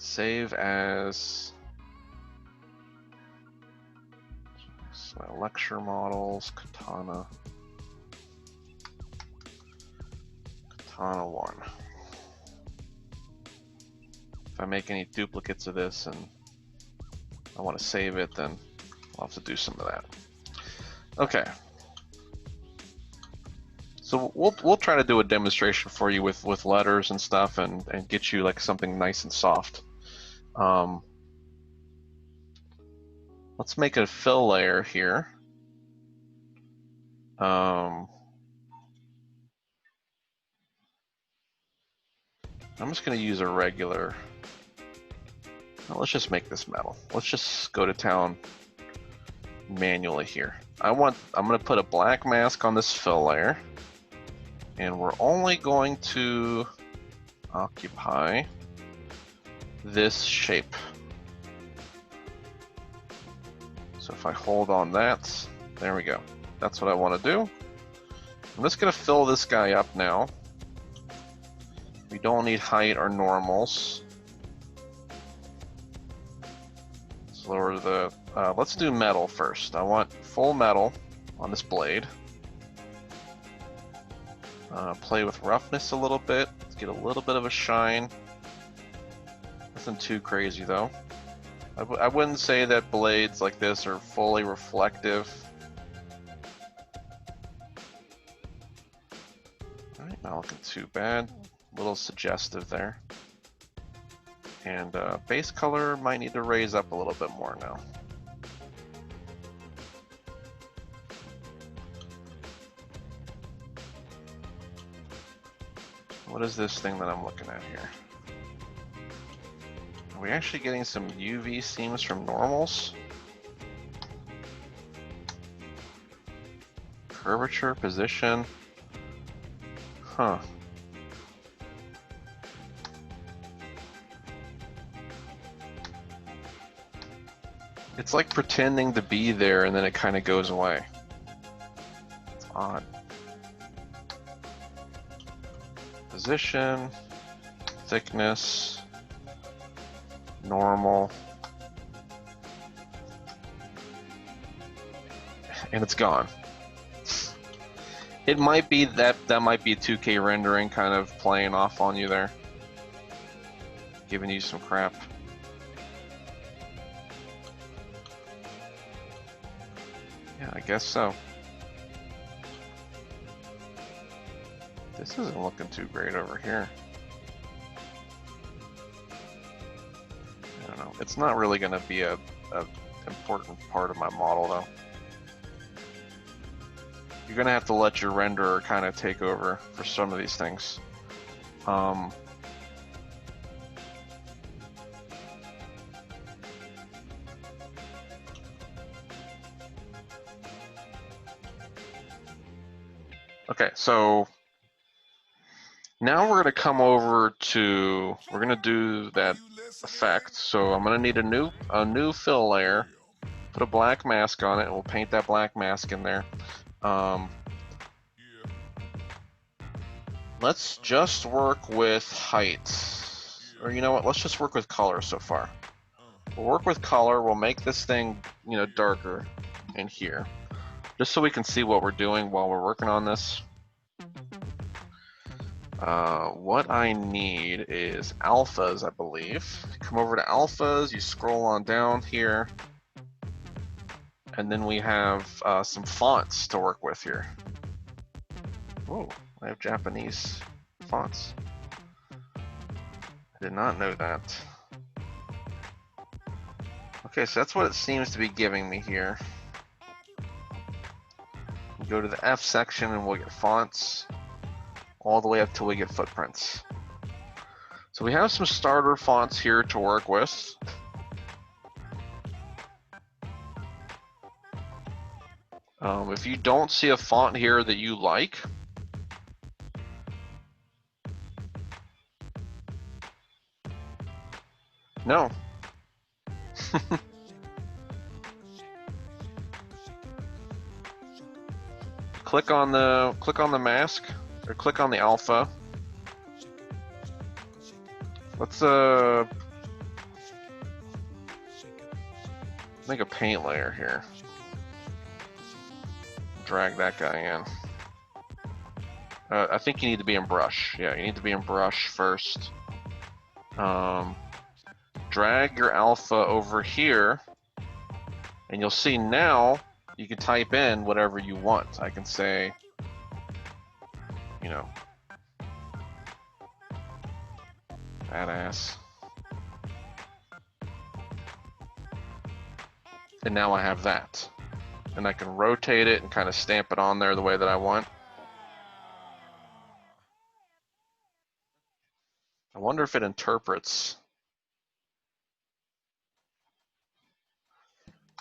Save as lecture models, Katana 1. If I make any duplicates of this and I want to save it, then I'll have to do some of that. Okay. So we'll try to do a demonstration for you with letters and stuff and get you like something nice and soft. Let's make a fill layer here. I'm just going to use a regular. Well, let's just make this metal. Let's just go to town manually here. I'm going to put a black mask on this fill layer, and we're only going to occupy this shape. So if I hold on that, there we go. That's what I want to do. I'm just going to fill this guy up now. We don't need height or normals. Let's lower the, let's do metal first. I want full metal on this blade. Play with roughness a little bit. Let's get a little bit of a shine. Nothing too crazy though. I wouldn't say that blades like this are fully reflective. Alright, not looking too bad. A little suggestive there. And base color might need to raise up a little bit more now. What is this thing that I'm looking at here? Are we actually getting some UV seams from normals? Curvature, position. Huh. It's like pretending to be there and then it kind of goes away. It's odd. Position, thickness, normal, and it's gone. It might be that might be 2K rendering kind of playing off on you there, giving you some crap. Yeah, I guess so. This isn't looking too great over here. I don't know. It's not really going to be a important part of my model though. You're going to have to let your renderer kind of take over for some of these things. Okay, so now we're going to come over to, we're going to do that effect. So I'm going to need a new fill layer, put a black mask on it, and we'll paint that black mask in there. Let's just work with height. Or you know what, let's just work with color so far. We'll work with color, we'll make this thing, you know, darker in here. Just so we can see what we're doing while we're working on this. What I need is alphas, I believe. Come over to alphas, you scroll on down here, and then we have some fonts to work with here. Oh, I have Japanese fonts. I did not know that. Okay, so that's what it seems to be giving me here. Go to the F section and we'll get fonts all the way up till we get footprints. So we have some starter fonts here to work with. If you don't see a font here that you like, no. click on the mask, or click on the alpha. Let's Make a paint layer here. Drag that guy in. I think you need to be in brush. Yeah, you need to be in brush first. Drag your alpha over here, and you'll see now you can type in whatever you want. I can say, you know, badass. And now I have that. And I can rotate it and kind of stamp it on there the way that I want. I wonder if it interprets.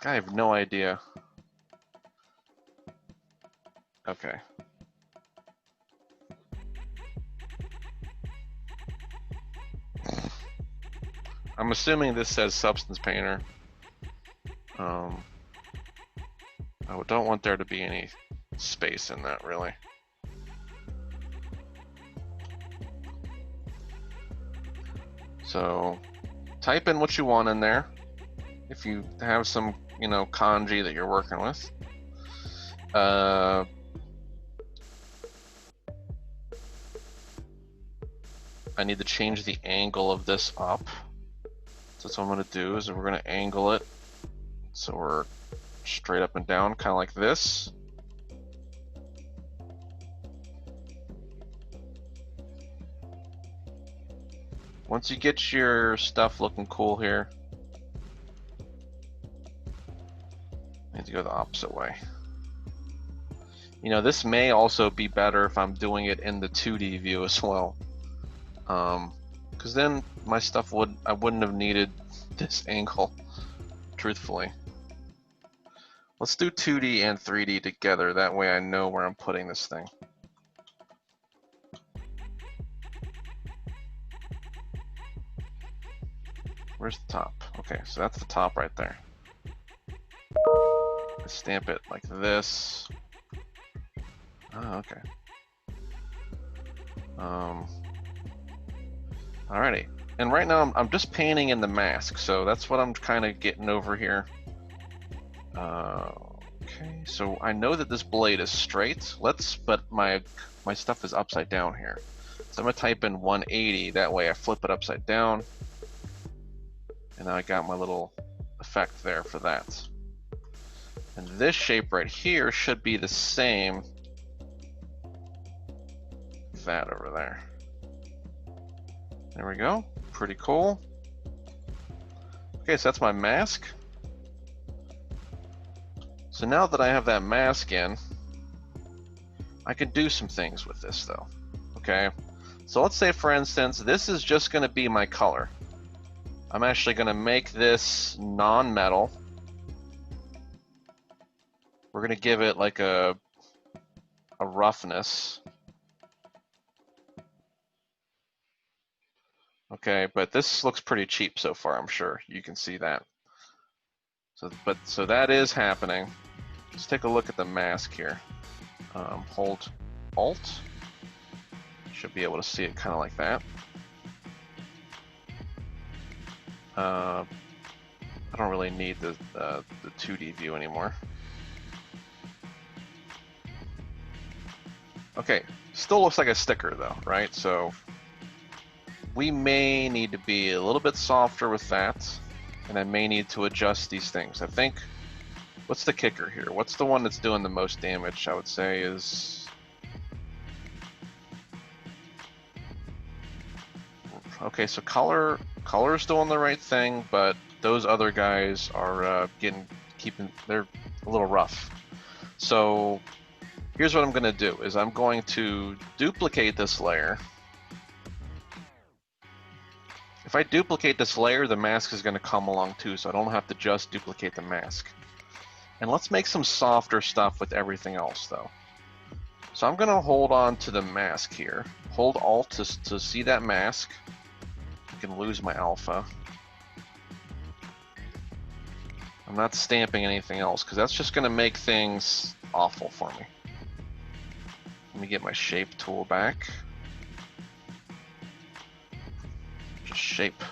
I have no idea. Okay. I'm assuming this says Substance Painter. I don't want there to be any space in that, really. So, type in what you want in there. If you have some, you know, kanji that you're working with. I need to change the angle of this up. So that's what I'm going to do, is we're going to angle it so we're straight up and down, kind of like this. Once you get your stuff looking cool here, I need to go the opposite way. You know, this may also be better if I'm doing it in the 2D view as well. Because then my stuff I wouldn't have needed this angle, truthfully. Let's do 2D and 3D together, that way I know where I'm putting this thing. Where's the top? Okay, so that's the top right there. Stamp it like this. Oh, okay. Alrighty. And right now I'm just painting in the mask, so that's what I'm kind of getting over here. Okay, so I know that this blade is straight. But my stuff is upside down here. So I'm gonna type in 180. That way I flip it upside down, and now I got my little effect there for that. And this shape right here should be the same. That over there. There we go. Pretty cool. Okay, so that's my mask. So now that I have that mask in, I can do some things with this though. Okay, so let's say for instance, this is just going to be my color. I'm actually going to make this non-metal. We're going to give it like a roughness. Okay, but this looks pretty cheap so far, I'm sure. You can see that. So that is happening. Let's take a look at the mask here. Hold Alt. Should be able to see it kind of like that. I don't really need the 2D view anymore. Okay, still looks like a sticker though, right? So we may need to be a little bit softer with that, and I may need to adjust these things. I think, what's the kicker here? What's the one that's doing the most damage, I would say, is... Okay, so color's doing the right thing, but those other guys are they're a little rough. So here's what I'm gonna do, is I'm going to duplicate this layer. If I duplicate this layer, the mask is gonna come along too, so I don't have to just duplicate the mask. And let's make some softer stuff with everything else though. So I'm gonna hold on to the mask here. Hold Alt to see that mask. I can lose my alpha. I'm not stamping anything else because that's just gonna make things awful for me. Let me get my shape tool back. Just shape.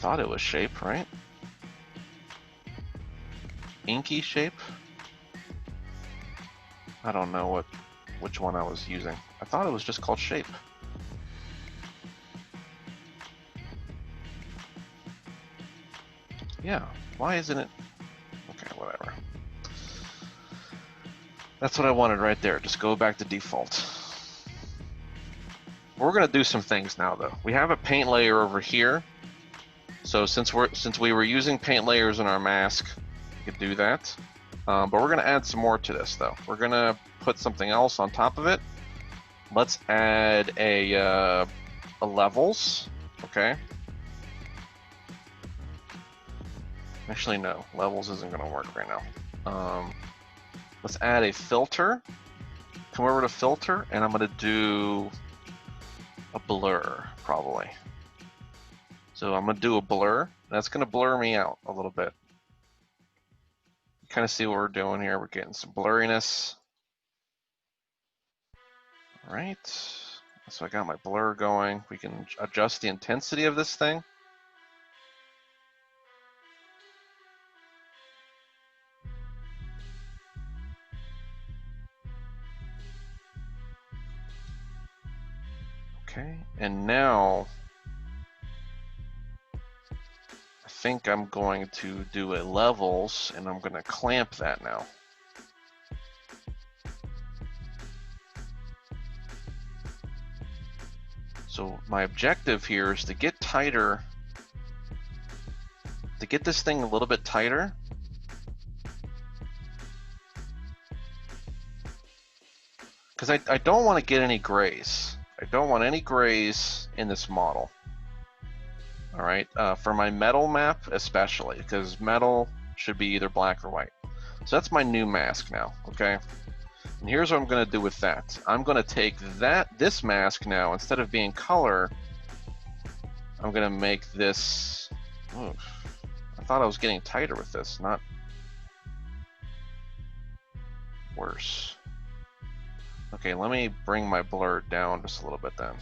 I thought it was shape, right? Inky shape? I don't know which one I was using. I thought it was just called shape. Yeah, why isn't it? Okay, whatever. That's what I wanted right there. Just go back to default. We're gonna do some things now though. We have a paint layer over here. So since we were using paint layers in our mask, we could do that. But we're gonna add some more to this though. We're gonna put something else on top of it. Let's add a levels, okay? Actually, no, levels isn't gonna work right now. Let's add a filter. Come over to filter, and I'm gonna do a blur, probably. So I'm gonna do a blur. That's gonna blur me out a little bit. Kind of see what we're doing here. We're getting some blurriness. All right. So I got my blur going. We can adjust the intensity of this thing. Okay, and now I think I'm going to do a levels, and I'm going to clamp that now. So my objective here is to get tighter, to get this thing a little bit tighter. Because I don't want to get any grays. I don't want any grays in this model. All right, for my metal map especially, because metal should be either black or white. So that's my new mask now, okay? And here's what I'm gonna do with that. I'm gonna take this mask now, instead of being color, I'm gonna make this, oof, I thought I was getting tighter with this, not worse. Okay, let me bring my blur down just a little bit then.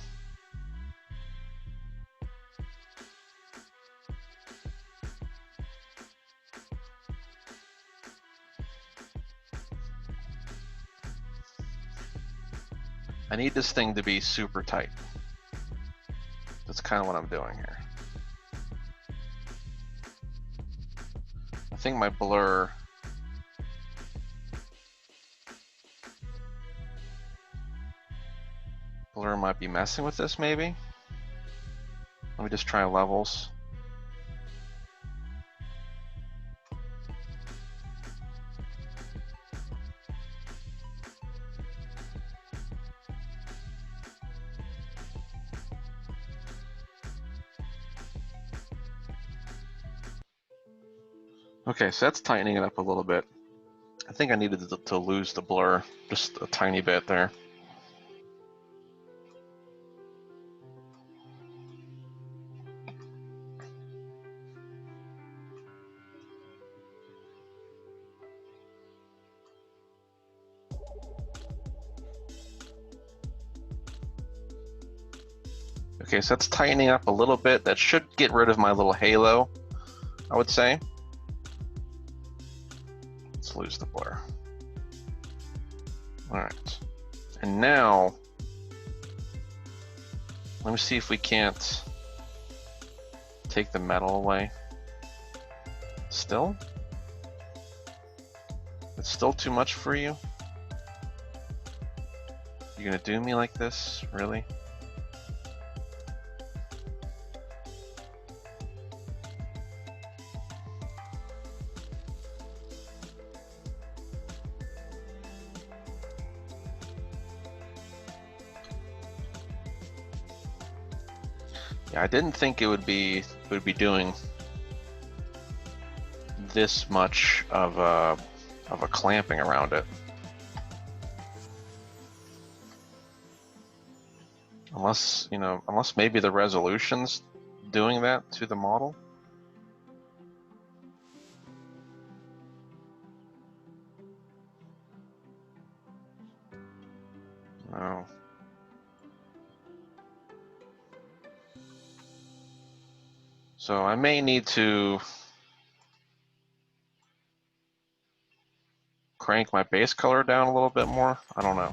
I need this thing to be super tight. That's kind of what I'm doing here. I think my blur might be messing with this maybe. Let me just try levels. Okay, so that's tightening it up a little bit. I think I needed to lose the blur just a tiny bit there. Okay, so that's tightening up a little bit. That should get rid of my little halo, I would say. Let's lose the blur. All right, and now let me see if we can't take the metal away. Still? It's still too much for you? You're gonna do me like this? Really? Yeah, I didn't think it would be doing this much of a clamping around it. Unless, you know, unless maybe the resolution's doing that to the model. No. So I may need to crank my base color down a little bit more. I don't know.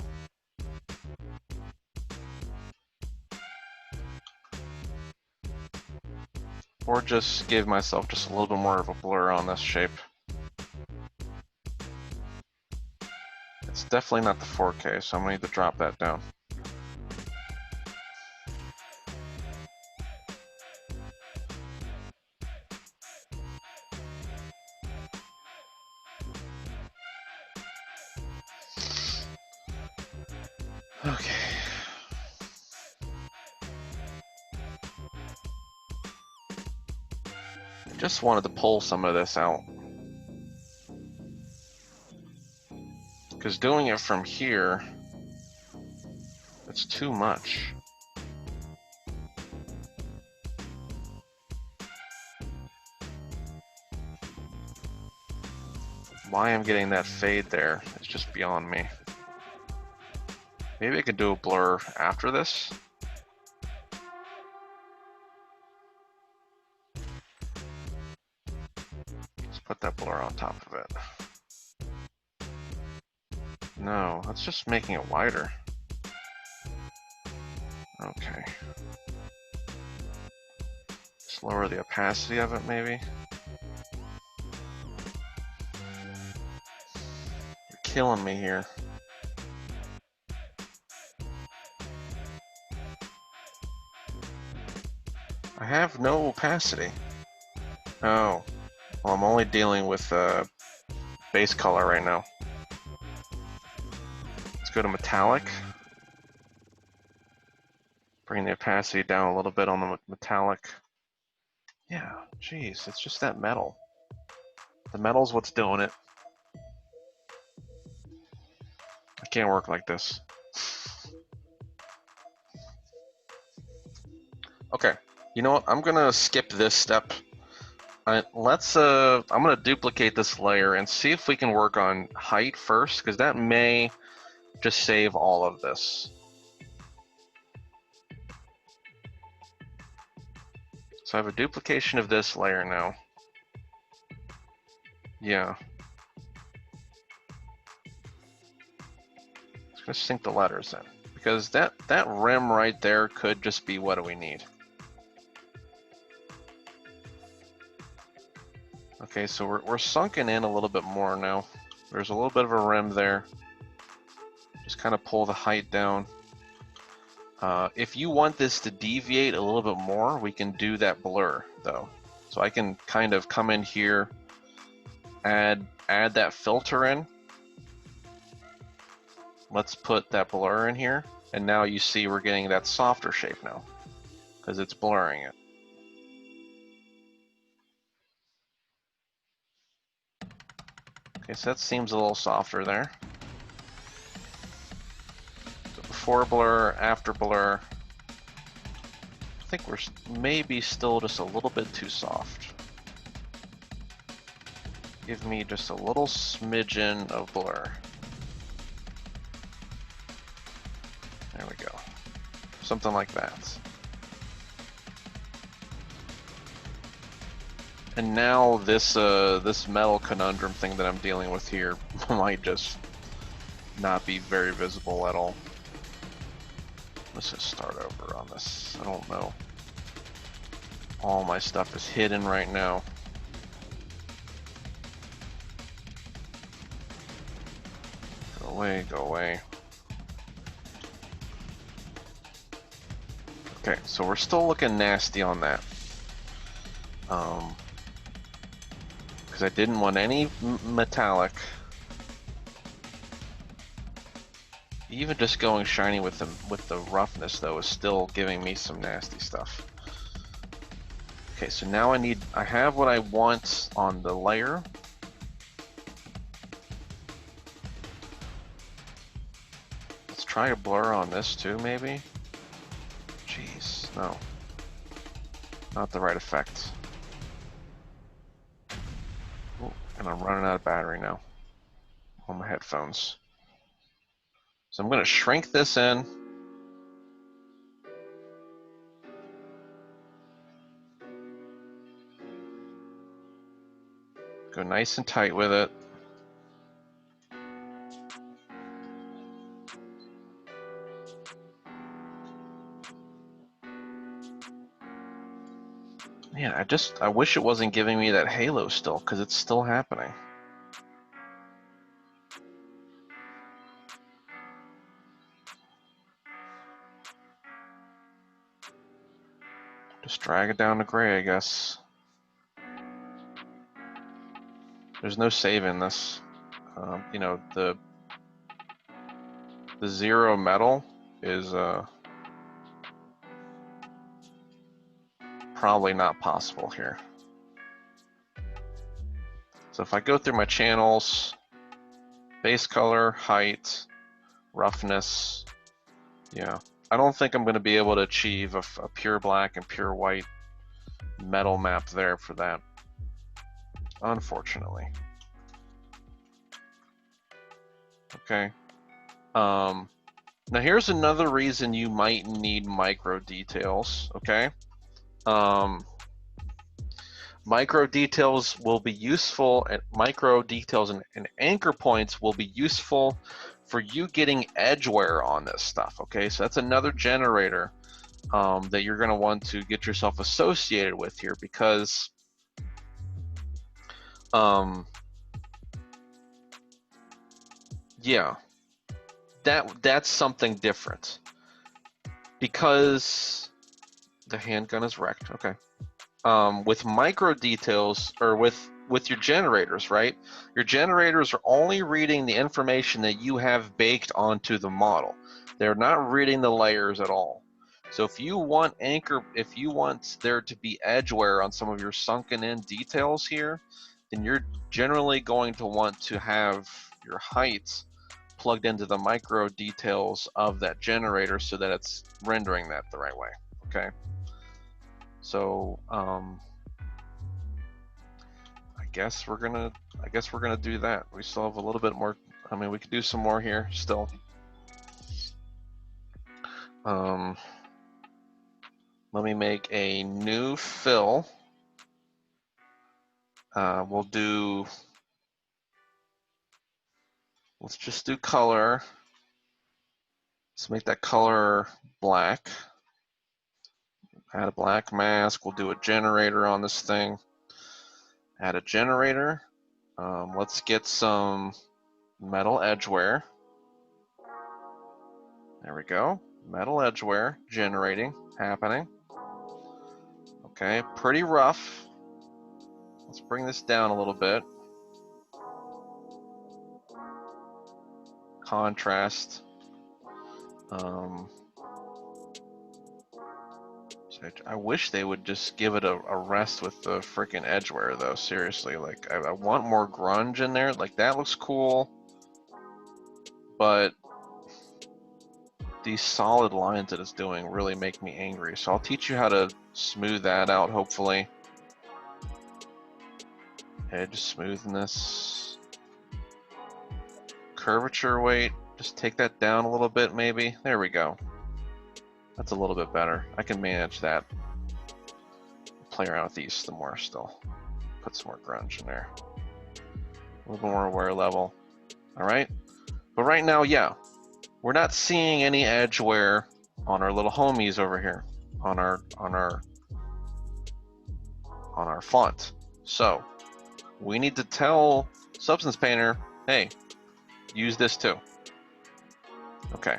Or just give myself just a little bit more of a blur on this shape. It's definitely not the 4K, so I'm gonna need to drop that down. Okay. I just wanted to pull some of this out. Because doing it from here, it's too much. Why I'm getting that fade there is just beyond me. Maybe I could do a blur after this. Let's put that blur on top of it. No, that's just making it wider. Okay. Just lower the opacity of it, maybe. You're killing me here. I have no opacity. Oh. Well, I'm only dealing with base color right now. Let's go to metallic. Bring the opacity down a little bit on the metallic. Yeah, geez, it's just that metal. The metal's what's doing it. I can't work like this. Okay, you know what? I'm gonna skip this step. I'm gonna duplicate this layer and see if we can work on height first, because that may just save all of this. So I have a duplication of this layer now. Yeah. Just gonna sync the letters in, because that rim right there could just be what do we need. Okay, so we're sunken in a little bit more now. There's a little bit of a rim there. Just kind of pull the height down. If you want this to deviate a little bit more, we can do that blur though. So I can kind of come in here, add that filter in. Let's put that blur in here, and now you see we're getting that softer shape now, because it's blurring it. Okay, so that seems a little softer there. So before blur, after blur. I think we're maybe still just a little bit too soft. Give me just a little smidgen of blur. There we go. Something like that. And now this this metal conundrum thing that I'm dealing with here might just not be very visible at all. Let's just start over on this. I don't know. All my stuff is hidden right now. Go away, go away. Okay, so we're still looking nasty on that. Because I didn't want any metallic. Even just going shiny with the roughness though is still giving me some nasty stuff. Okay, so now I have what I want on the layer. Let's try a blur on this too, maybe. Jeez, no. Not the right effect. Ooh, and I'm running out of battery now on my headphones. So I'm going to shrink this in. Go nice and tight with it. Man, I wish it wasn't giving me that halo still, because it's still happening. Just drag it down to gray, I guess. There's no saving this. You know, the zero metal is probably not possible here. So if I go through my channels, base color, height, roughness, yeah, I don't think I'm going to be able to achieve a pure black and pure white metal map there for that, unfortunately. Okay. Now here's another reason you might need micro details, okay? Micro details will be useful, and micro details and anchor points will be useful for you getting edge wear on this stuff, okay? So that's another generator that you're gonna want to get yourself associated with here, because yeah, that's something different, because the handgun is wrecked, okay. With micro details, or with your generators, right? Your generators are only reading the information that you have baked onto the model. They're not reading the layers at all. So if you want there to be edge wear on some of your sunken in details here, then you're generally going to want to have your heights plugged into the micro details of that generator so that it's rendering that the right way, okay? So I guess we're gonna do that. We still have a little bit more. I mean, we could do some more here still. Let me make a new fill. Let's just do color. Let's make that color black. Add a black mask. We'll do a generator on this thing. Add a generator. Let's get some metal edge wear. There we go. Metal edge wear generating, happening. Okay, pretty rough. Let's bring this down a little bit. Contrast. I wish they would just give it a rest with the freaking edgeware, though. Seriously, like I want more grunge in there. Like that looks cool, but these solid lines that it's doing really make me angry. So I'll teach you how to smooth that out, hopefully. Edge smoothness, curvature weight. Just take that down a little bit, maybe. There we go. That's a little bit better. I can manage that. Play around with these some more still. Put some more grunge in there. A little more wear level. All right. But right now, yeah, we're not seeing any edge wear on our little homies over here on our font. So we need to tell Substance Painter, hey, use this too. Okay.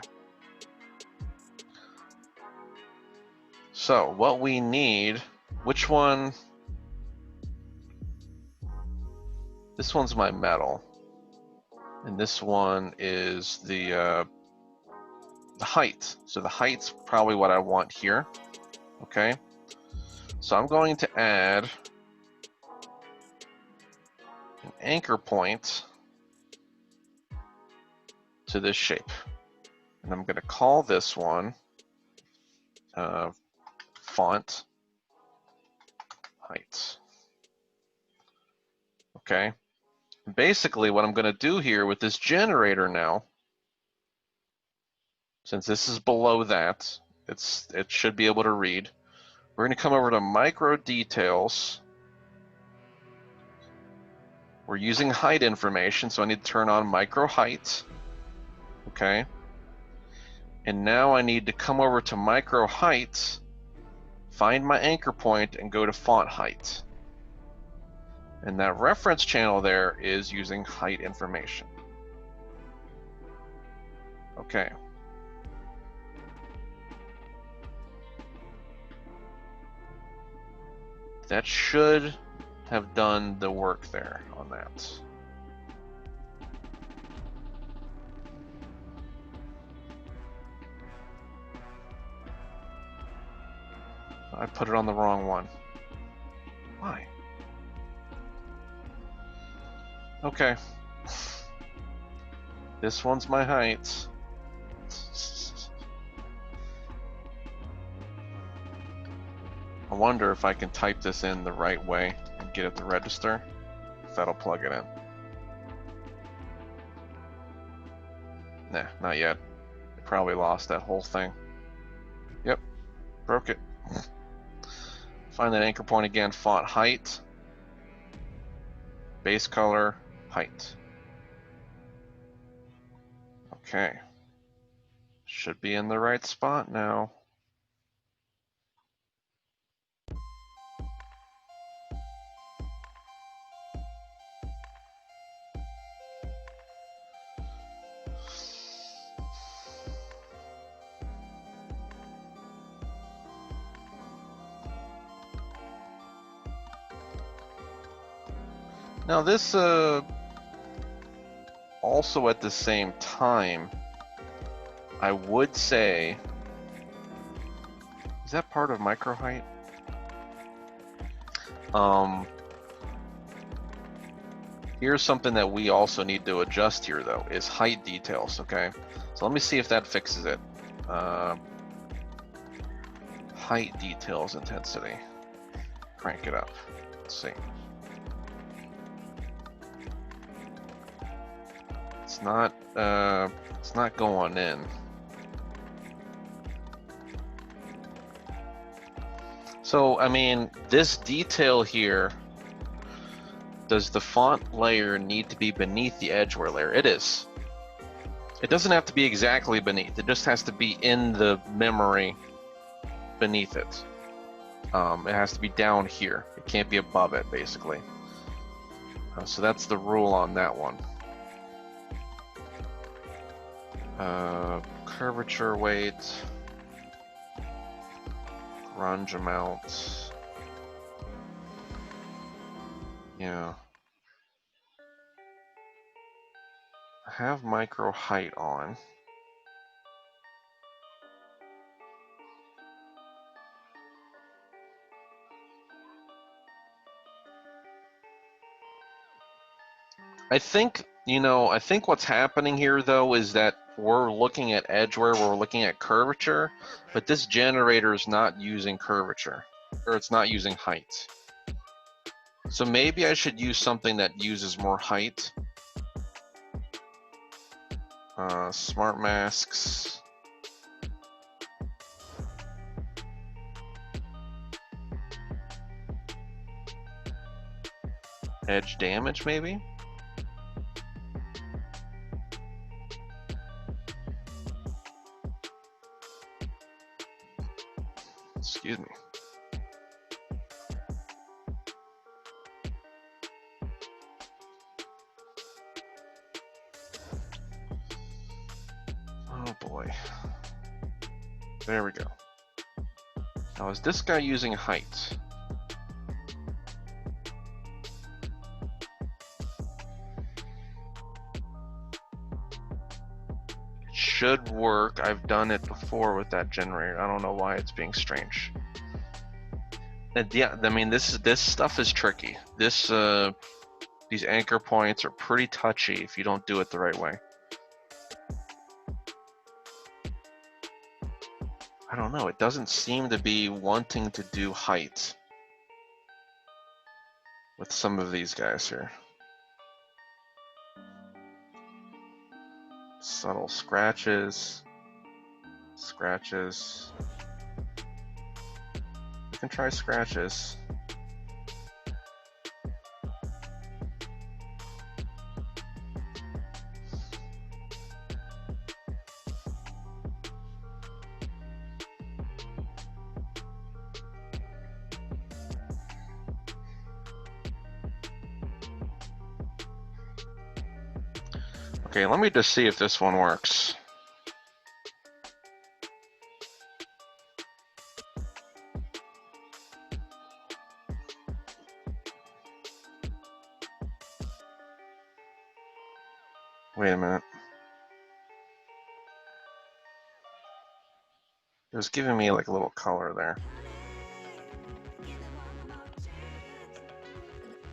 So what we need, which one? This one's my metal, and this one is the height. So the height's probably what I want here. Okay. So I'm going to add an anchor point to this shape, and I'm going to call this one font height. Okay. Basically, what I'm going to do here with this generator now, since this is below that, it should be able to read. We're going to come over to micro details, We're using height information, so I need to turn on micro height. Okay. And now I need to come over to micro height, find my anchor point, and go to font height. And that reference channel there is using height information. Okay. That should have done the work there on that. I put it on the wrong one. Why? Okay. This one's my height. I wonder if I can type this in the right way and get it to register. If that'll plug it in. Nah, not yet. I probably lost that whole thing. Yep, broke it. Find that anchor point again, font height, base color, height. Okay. Should be in the right spot now. Now this also at the same time, I would say, is that part of micro height? Here's something that we also need to adjust here though, is height details, okay? So let me see if that fixes it. Height details intensity. Crank it up. Let's see. It's not going in. So, I mean, this detail here, does the font layer need to be beneath the edgeware layer? It is. It doesn't have to be exactly beneath. It just has to be in the memory beneath it. It has to be down here. It can't be above it, basically. So that's the rule on that one. Curvature weight, grunge amount. Yeah. I have micro height on. I think, I think what's happening here though is that we're looking at edgeware, we're looking at curvature, but this generator is not using curvature, or it's not using height. So maybe I should use something that uses more height. Smart masks. Edge damage, maybe? Excuse me. Oh boy. There we go. Now is this guy using height? It should work. I've done it before with that generator. I don't know why it's being strange. And yeah, I mean this stuff is tricky. These anchor points are pretty touchy if you don't do it the right way. I don't know, it doesn't seem to be wanting to do height with some of these guys here. Subtle scratches. Scratches. We can try scratches. Okay, let me just see if this one works. Wait a minute. It was giving me like a little color there.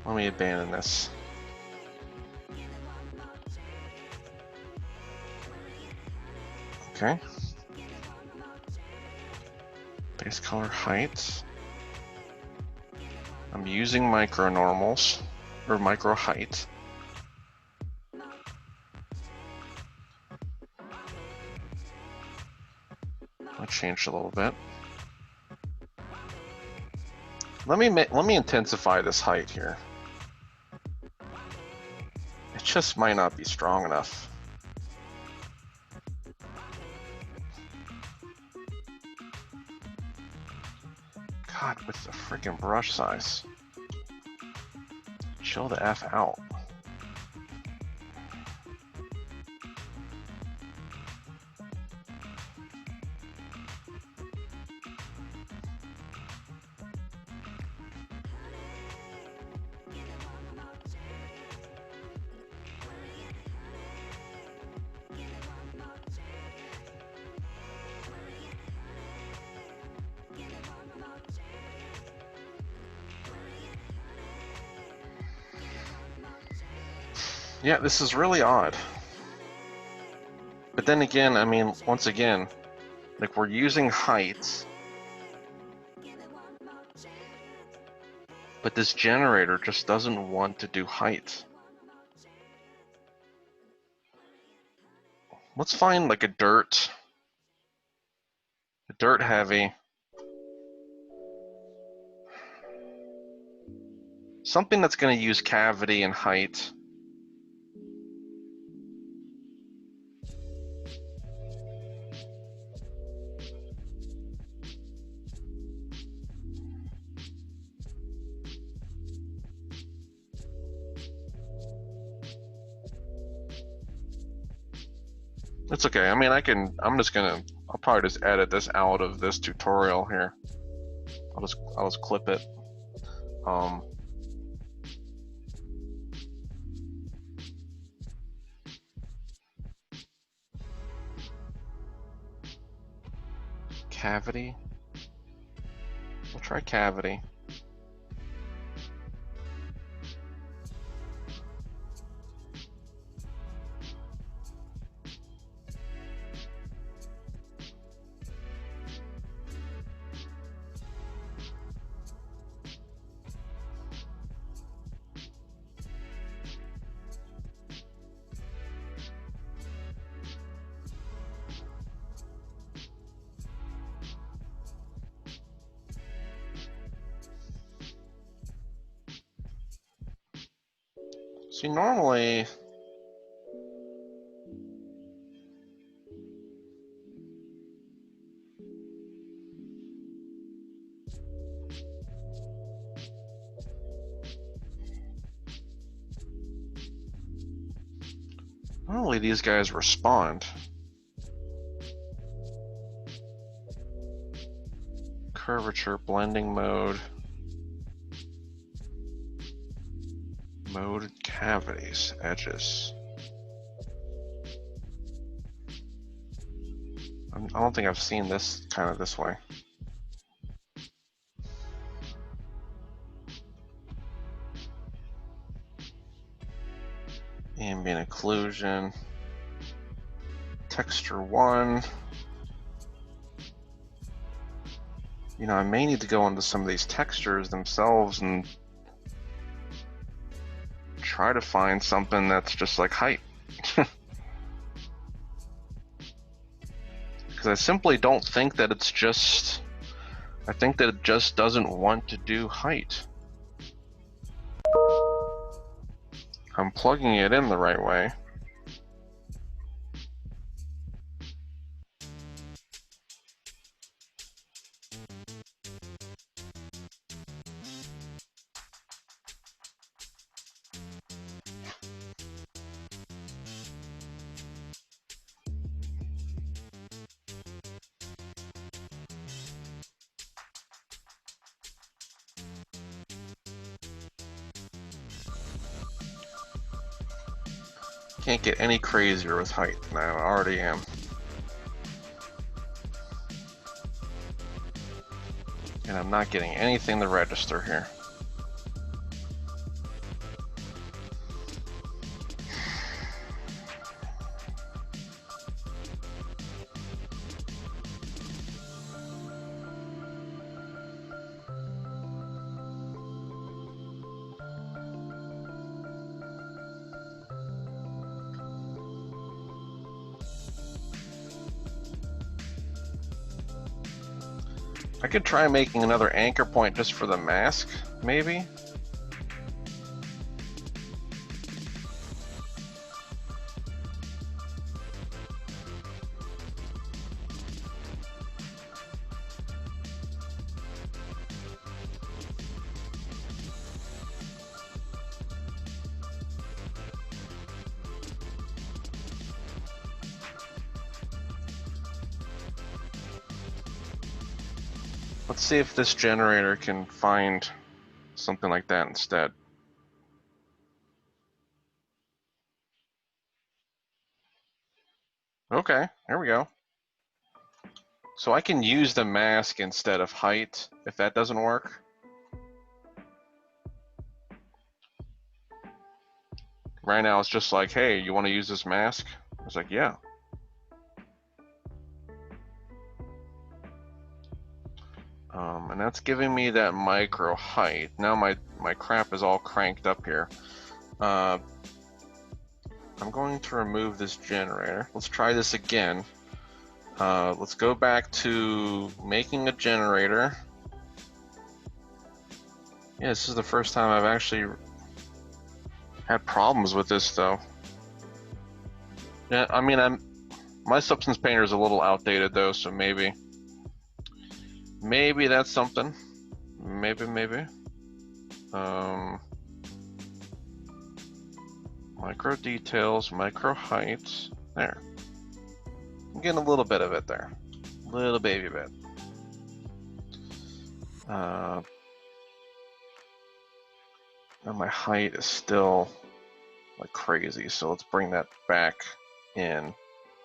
Let me abandon this. Okay. Base color height. I'm using micro normals, or micro height. I changed a little bit. Let me intensify this height here. It just might not be strong enough. God, with the freaking brush size. Chill the F out. Yeah, this is really odd. But then again, I mean, once again, like we're using height, but this generator just doesn't want to do height. Let's find like a dirt heavy. Something that's going to use cavity and height. It's okay. I mean, I'll probably just edit this out of this tutorial here. I'll just clip it. Cavity. We'll try cavity. See, normally these guys respond. Curvature, blending mode. Mode, cavities, edges. I don't think I've seen this kind of this way. Ambient occlusion. Texture 1. You know, I may need to go into some of these textures themselves and try to find something that's just like height. Because I simply don't think that it's just... I think that it just doesn't want to do height. I'm plugging it in the right way. Can't get any crazier with height than I already am. And I'm not getting anything to register here. I could try making another anchor point just for the mask, maybe? Let's see if this generator can find something like that instead. Okay, here we go. So I can use the mask instead of height if that doesn't work. Right now it's just like, hey, you want to use this mask? I was like, yeah. And that's giving me that micro height. Now my crap is all cranked up here. I'm going to remove this generator. Let's try this again. Let's go back to making a generator. Yeah, this is the first time I've actually had problems with this though. Yeah, I mean, my substance painter is a little outdated though, so maybe that's something. Maybe. Micro details, micro heights. There. I'm getting a little bit of it there. Little baby bit. And my height is still like crazy, so let's bring that back in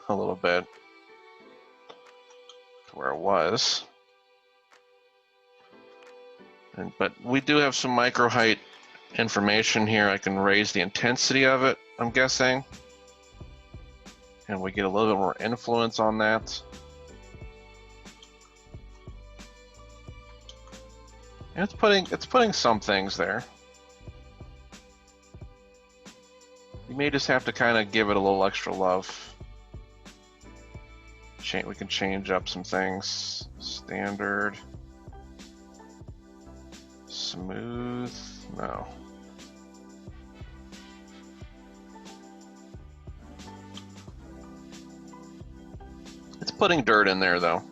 a little bit to where it was. But we do have some micro height information here. I can raise the intensity of it, I'm guessing. And we get a little bit more influence on that. And it's putting some things there. You may just have to kind of give it a little extra love. We can change up some things. Standard. Smooth. No. It's putting dirt in there though.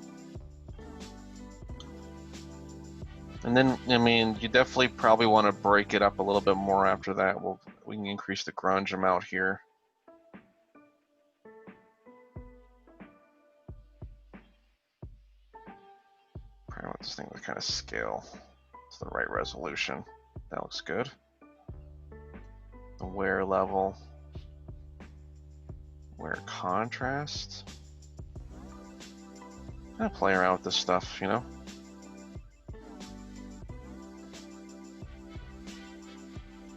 And then, I mean, you definitely probably want to break it up a little bit more after that. We can increase the grunge amount here. Probably want this thing to kind of scale to the right resolution. That looks good. The wear level. Wear contrast. Kind of play around with this stuff, you know?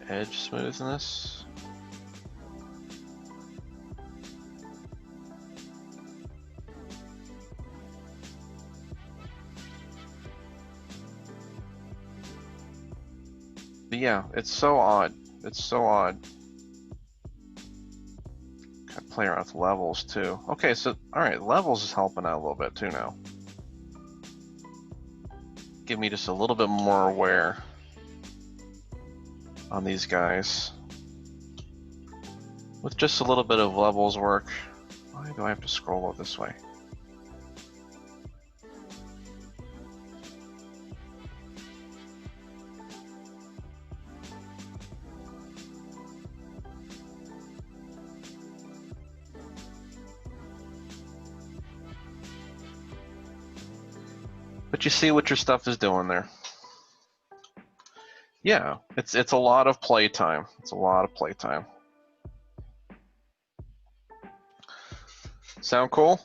Edge smoothness. But yeah, it's so odd. It's so odd. Kind of play around with levels too. Okay, so alright, levels is helping out a little bit too now. Give me just a little bit more wear on these guys. With just a little bit of levels work. Why do I have to scroll it this way? But you see what your stuff is doing there. Yeah, it's a lot of playtime. It's a lot of playtime. Sound cool?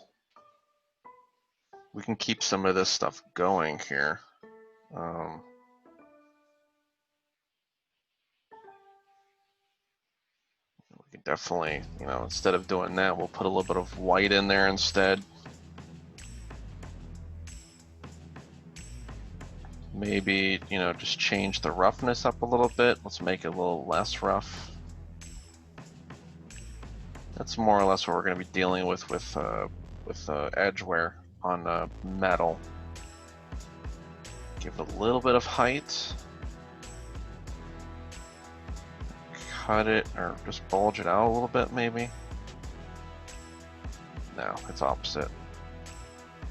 We can keep some of this stuff going here. We can definitely, you know, instead of doing that, we'll put a little bit of white in there instead. Maybe, you know, just change the roughness up a little bit. Let's make it a little less rough. That's more or less what we're going to be dealing with edgeware on metal. Give it a little bit of height. Cut it, or just bulge it out a little bit, maybe. No, it's opposite.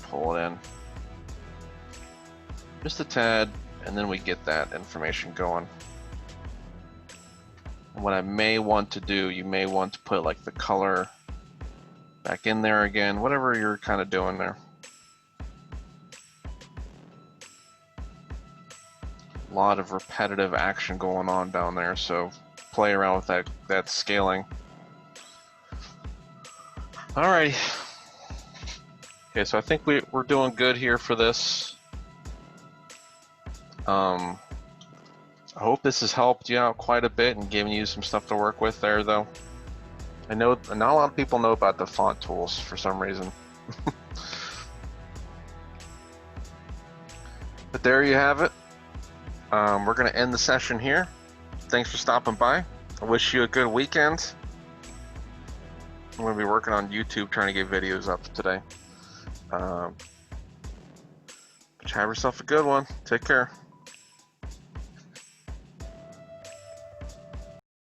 Pull it in. Just a tad, and then we get that information going. And what I may want to do, you may want to put like the color back in there again, whatever you're kind of doing there. A lot of repetitive action going on down there, so play around with that scaling. Alrighty. Okay, so I think we're doing good here for this. I hope this has helped you out quite a bit and given you some stuff to work with there, though. I know not a lot of people know about the font tools for some reason. But there you have it. We're going to end the session here. Thanks for stopping by. I wish you a good weekend. I'm going to be working on YouTube trying to get videos up today. But have yourself a good one. Take care.